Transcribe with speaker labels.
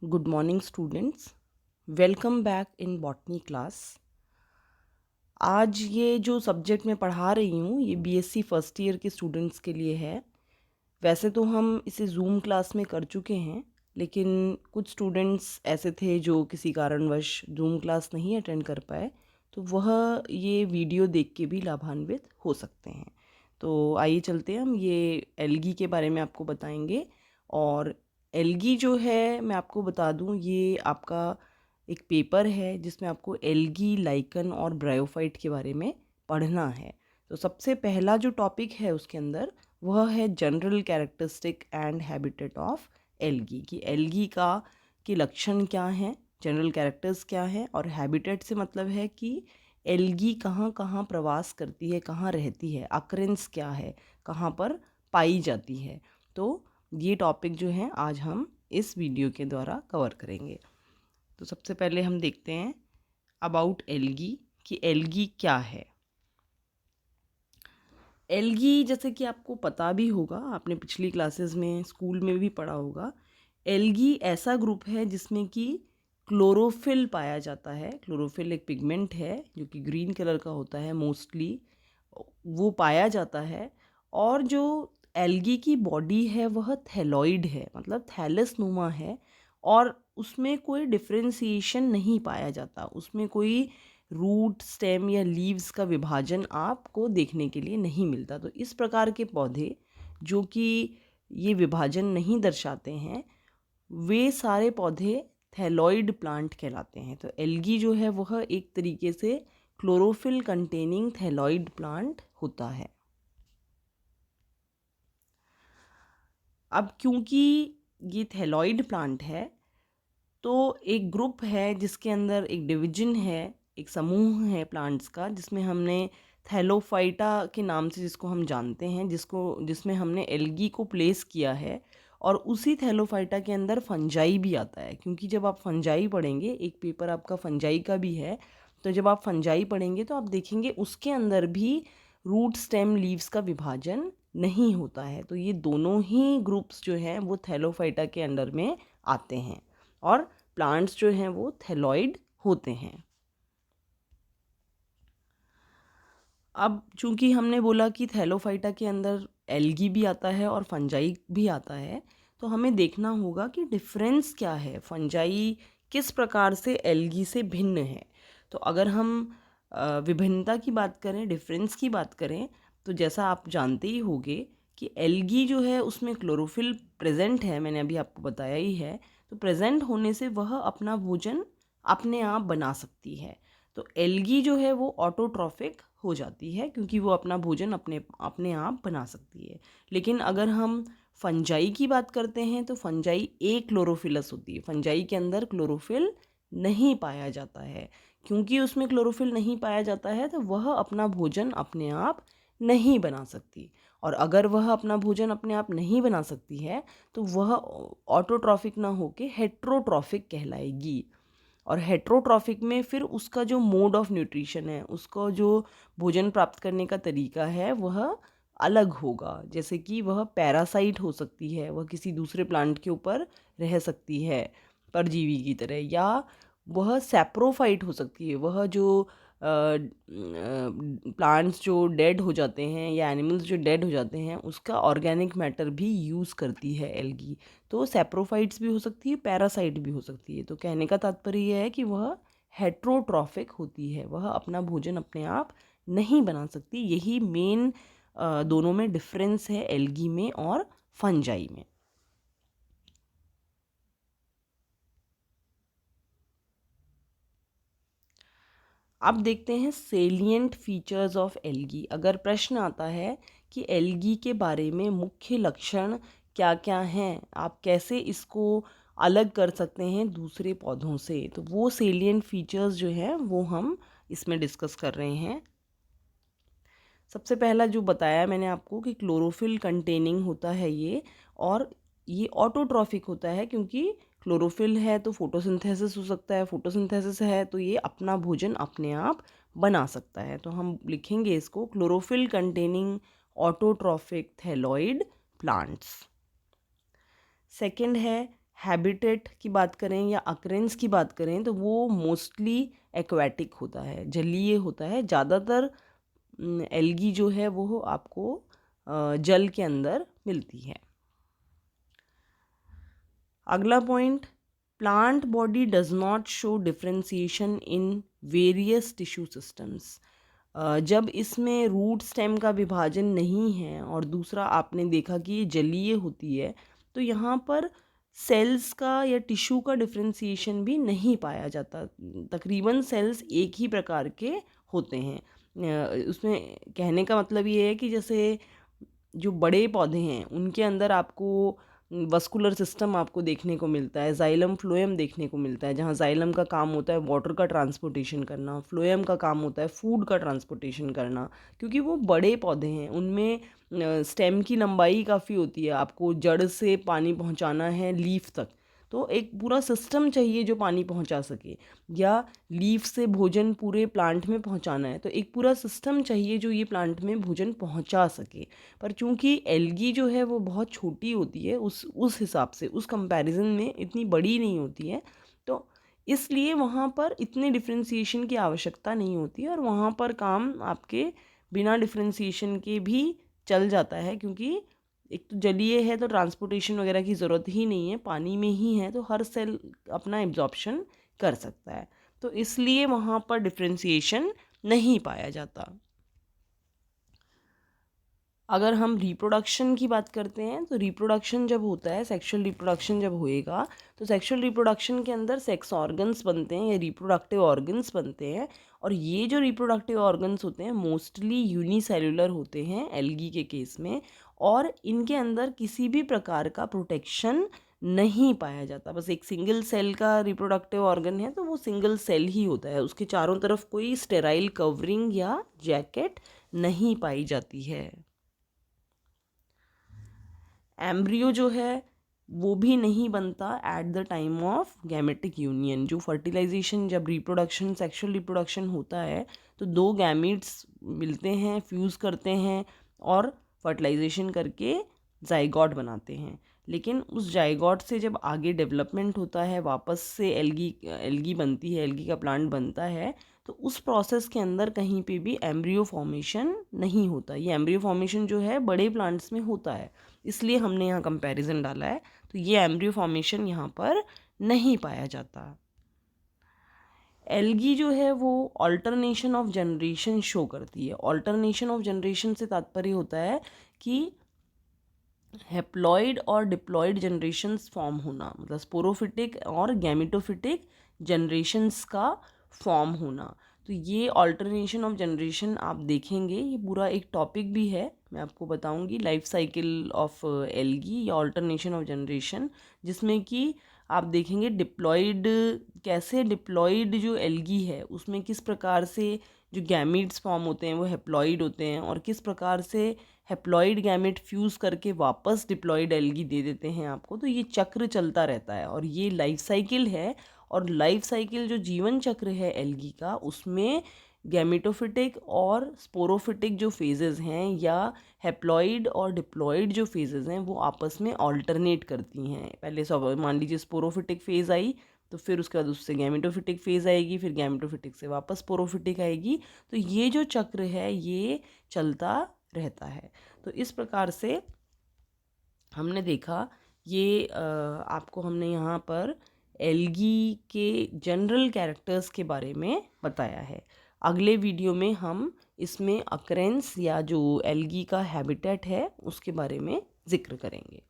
Speaker 1: Good morning students. Welcome back in botany class. आज ये जो सब्जेक्ट मैं पढ़ा रही हूँ ये बीएससी फर्स्ट ईयर के स्टूडेंट्स के लिए है। वैसे तो हम इसे जूम क्लास में कर चुके हैं, लेकिन कुछ स्टूडेंट्स ऐसे थे जो किसी कारणवश जूम क्लास नहीं अटेंड कर पाए, तो वह ये वीडियो देख के भी लाभान्वित हो सकते हैं। तो आइए चलते हैं, हम ये एल्गी के बारे में आपको बताएंगे। और एल्गी जो है मैं आपको बता दूं, ये आपका एक पेपर है जिसमें आपको एल्गी, लाइकन और ब्रायोफाइट के बारे में पढ़ना है। तो सबसे पहला जो टॉपिक है उसके अंदर वह है general characteristic and habitat of algae, कि एल्गी का के लक्षण क्या हैं, जनरल कैरेक्टर्स क्या हैं, और हैबिटेट से मतलब है कि एल्गी कहाँ कहाँ प्रवास करती है, कहाँ रहती है, अकरेंस क्या है, कहाँ पर पाई जाती है। तो ये टॉपिक जो है आज हम इस वीडियो के द्वारा कवर करेंगे। तो सबसे पहले हम देखते हैं अबाउट एल्गी, कि एल्गी क्या है। एल्गी, जैसे कि आपको पता भी होगा, आपने पिछली क्लासेस में स्कूल में भी पढ़ा होगा, एल्गी ऐसा ग्रुप है जिसमें कि क्लोरोफिल पाया जाता है। क्लोरोफिल एक पिगमेंट है जो कि ग्रीन कलर का होता है मोस्टली, वो पाया जाता है। और जो एल्गी की बॉडी है वह थैलॉइड है, मतलब थैलस नुमा है, और उसमें कोई डिफ्रेंसिएशन नहीं पाया जाता, उसमें कोई रूट, स्टेम या लीव्स का विभाजन आपको देखने के लिए नहीं मिलता। तो इस प्रकार के पौधे जो कि ये विभाजन नहीं दर्शाते हैं, वे सारे पौधे थैलॉइड प्लांट कहलाते हैं। तो एल्गी जो है वह एक तरीके से क्लोरोफिल कंटेनिंग थैलॉइड प्लांट होता है। अब क्योंकि ये थैलॉइड प्लांट है, तो एक ग्रुप है जिसके अंदर एक डिवीजन है, एक समूह है प्लांट्स का, जिसमें हमने थैलोफाइटा के नाम से जिसको हम जानते हैं, जिसमें हमने एल्गी को प्लेस किया है। और उसी थैलोफाइटा के अंदर फंजाई भी आता है, क्योंकि जब आप फंजाई पढ़ेंगे, एक पेपर आपका फंजाई का भी है, तो जब आप फंजाई पढ़ेंगे तो आप देखेंगे उसके अंदर भी रूट, स्टेम, लीव्स का विभाजन नहीं होता है। तो ये दोनों ही ग्रुप्स जो हैं वो थैलोफाइटा के अंडर में आते हैं, और प्लांट्स जो हैं वो थैलॉइड होते हैं। अब चूंकि हमने बोला कि थैलोफाइटा के अंदर एल्गी भी आता है और फंजाई भी आता है, तो हमें देखना होगा कि डिफरेंस क्या है, फंजाई किस प्रकार से एल्गी से भिन्न है। तो अगर हम विभिन्नता की बात करें, डिफरेंस की बात करें, तो जैसा आप जानते ही होंगे कि एल्गी जो है उसमें क्लोरोफिल प्रेजेंट है, मैंने अभी आपको बताया ही है। तो प्रेजेंट होने से वह अपना भोजन अपने आप बना सकती है। तो एल्गी जो है वो ऑटोट्रॉफिक हो जाती है, क्योंकि वो अपना भोजन अपने अपने आप बना सकती है। लेकिन अगर हम फंजाई की बात करते हैं तो फंजाई एक क्लोरोफिलस होती है, फंजाई के अंदर क्लोरोफिल नहीं पाया जाता है। क्योंकि उसमें क्लोरोफिल नहीं पाया जाता है तो वह अपना भोजन अपने आप नहीं बना सकती। और अगर वह अपना भोजन अपने आप नहीं बना सकती है तो वह ऑटोट्रॉफिक ना होके हेट्रोट्रॉफिक कहलाएगी। और हेट्रोट्रॉफिक में फिर उसका जो मोड ऑफ न्यूट्रिशन है, उसका जो भोजन प्राप्त करने का तरीका है वह अलग होगा। जैसे कि वह पैरासाइट हो सकती है, वह किसी दूसरे प्लांट के ऊपर रह सकती है परजीवी की तरह, या वह सैप्रोफाइट हो सकती है, वह जो प्लांट्स जो डेड हो जाते हैं या एनिमल्स जो डेड हो जाते हैं उसका ऑर्गेनिक मैटर भी यूज़ करती है एल्गी। तो सैप्रोफाइट्स भी हो सकती है, पैरासाइट भी हो सकती है। तो कहने का तात्पर्य यह है कि वह हेट्रोट्रॉफिक होती है, वह अपना भोजन अपने आप नहीं बना सकती। यही मेन दोनों में डिफरेंस है, एल्गी में और फंजाई में। अब देखते हैं सेलिएंट फीचर्स ऑफ एल्गी। अगर प्रश्न आता है कि एल्गी के बारे में मुख्य लक्षण क्या क्या हैं, आप कैसे इसको अलग कर सकते हैं दूसरे पौधों से, तो वो सेलिएंट फीचर्स जो हैं वो हम इसमें डिस्कस कर रहे हैं। सबसे पहला जो बताया मैंने आपको कि क्लोरोफिल कंटेनिंग होता है ये, और ये ऑटोट्रॉफिक होता है, क्योंकि क्लोरोफिल है तो फोटोसिंथेसिस हो सकता है, फोटोसिंथेसिस है तो ये अपना भोजन अपने आप बना सकता है। तो हम लिखेंगे इसको chlorophyll containing autotrophic thalloid plants. Second है हैबिटेट की बात करें या अक्रेंस की बात करें तो वो मोस्टली एक्वेटिक होता है, जलीय होता है। ज़्यादातर एल्गी जो है वो आपको जल के अंदर मिलती है। अगला point, plant body does not show differentiation in various tissue systems. जब इसमें रूट स्टेम का विभाजन नहीं है और दूसरा आपने देखा कि ये जलीय होती है, तो यहाँ पर सेल्स का या टिश्यू का डिफ्रेंसिएशन भी नहीं पाया जाता। तकरीबन सेल्स एक ही प्रकार के होते हैं। उसमें कहने का मतलब ये है कि जैसे जो बड़े पौधे हैं उनके अंदर आपको वस्कुलर सिस्टम आपको देखने को मिलता है, जाइलम फ्लोएम देखने को मिलता है, जहाँ जाइलम का काम होता है वाटर का ट्रांसपोर्टेशन करना, फ्लोएम का काम होता है फूड का ट्रांसपोर्टेशन करना। क्योंकि वो बड़े पौधे हैं, उनमें स्टेम की लंबाई काफ़ी होती है, आपको जड़ से पानी पहुँचाना है लीफ तक, तो एक पूरा सिस्टम चाहिए जो पानी पहुंचा सके, या लीफ से भोजन पूरे प्लांट में पहुंचाना है तो एक पूरा सिस्टम चाहिए जो ये प्लांट में भोजन पहुंचा सके। पर चूंकि एल्गी जो है वो बहुत छोटी होती है, उस हिसाब से उस कंपैरिजन में इतनी बड़ी नहीं होती है, तो इसलिए वहाँ पर इतने डिफ्रेंसिएशन की आवश्यकता नहीं होती है और वहाँ पर काम आपके बिना डिफ्रेंसिएशन के भी चल जाता है। क्योंकि एक तो जलीय है तो ट्रांसपोर्टेशन वगैरह की ज़रूरत ही नहीं है, पानी में ही है तो हर सेल अपना एब्जॉर्प्शन कर सकता है, तो इसलिए वहाँ पर डिफ्रेंसिएशन नहीं पाया जाता। अगर हम रिप्रोडक्शन की बात करते हैं तो रिप्रोडक्शन जब होता है, सेक्सुअल रिप्रोडक्शन जब होएगा तो सेक्सुअल रिप्रोडक्शन के अंदर सेक्स ऑर्गन्स बनते हैं या रिप्रोडक्टिव ऑर्गन्स बनते हैं। और ये जो रिप्रोडक्टिव ऑर्गन्स होते हैं मोस्टली यूनिसेल्युलर होते हैं एल्गी के केस में, और इनके अंदर किसी भी प्रकार का प्रोटेक्शन नहीं पाया जाता। बस एक सिंगल सेल का रिप्रोडक्टिव ऑर्गन है तो वो सिंगल सेल ही होता है, उसके चारों तरफ कोई स्टेराइल कवरिंग या जैकेट नहीं पाई जाती है। एम्ब्रियो जो है वो भी नहीं बनता at the time of gametic union. जो फर्टिलाइजेशन, जब रिप्रोडक्शन, सेक्सुअल रिप्रोडक्शन होता है तो दो गैमीट्स मिलते हैं, फ्यूज़ करते हैं और फर्टिलाइजेशन करके जाइगॉट बनाते हैं। लेकिन उस जाइगॉट से जब आगे डेवलपमेंट होता है, वापस से एल्गी बनती है, एल्गी का प्लांट बनता है, तो उस प्रोसेस के अंदर कहीं पे भी एम्ब्रियो फॉर्मेशन नहीं होता। ये एम्ब्रियो फॉर्मेशन जो है बड़े प्लांट्स में होता है, इसलिए हमने यहाँ कंपैरिजन डाला है। तो ये एम्ब्रियो फॉर्मेशन यहाँ पर नहीं पाया जाता। एल्गी जो है वो ऑल्टरनेशन ऑफ जनरेशन शो करती है। ऑल्टरनेशन ऑफ जनरेशन से तात्पर्य होता है कि हेप्लॉइड और डिप्लॉइड जनरेशन्स फॉर्म होना, मतलब स्पोरोफिटिक और गैमेटोफिटिक जनरेशन्स का फॉर्म होना। तो ये ऑल्टरनेशन ऑफ जनरेशन आप देखेंगे, ये पूरा एक टॉपिक भी है, मैं आपको बताऊंगी लाइफ साइकिल ऑफ एल्गी या ऑल्टरनेशन ऑफ जनरेशन, जिसमें कि आप देखेंगे डिप्लॉइड, कैसे डिप्लॉइड जो एल्गी है उसमें किस प्रकार से जो गैमीट्स फॉर्म होते हैं वो हेप्लॉइड होते हैं, और किस प्रकार से हेप्लॉइड गैमेट फ्यूज़ करके वापस डिप्लॉइड एल्गी दे देते हैं आपको। तो ये चक्र चलता रहता है और ये लाइफ साइकिल है। और लाइफ साइकिल जो जीवन चक्र है एल्गी का, उसमें गैमेटोफिटिक और स्पोरोफिटिक जो फेजेस हैं या हेप्लॉइड और डिप्लॉइड जो फेजेस हैं वो आपस में ऑल्टरनेट करती हैं। पहले सब मान लीजिए स्पोरोफिटिक फेज़ आई, तो फिर उसके बाद उससे गैमेटोफिटिक फेज़ आएगी, फिर गैमेटोफिटिक से वापस स्पोरोफिटिक आएगी। तो ये जो चक्र है ये चलता रहता है। तो इस प्रकार से हमने देखा, ये आपको हमने यहाँ पर एल्गी के जनरल कैरेक्टर्स के बारे में बताया है। अगले वीडियो में हम इसमें अकरेंस या जो एल्गी का हैबिटेट है उसके बारे में जिक्र करेंगे।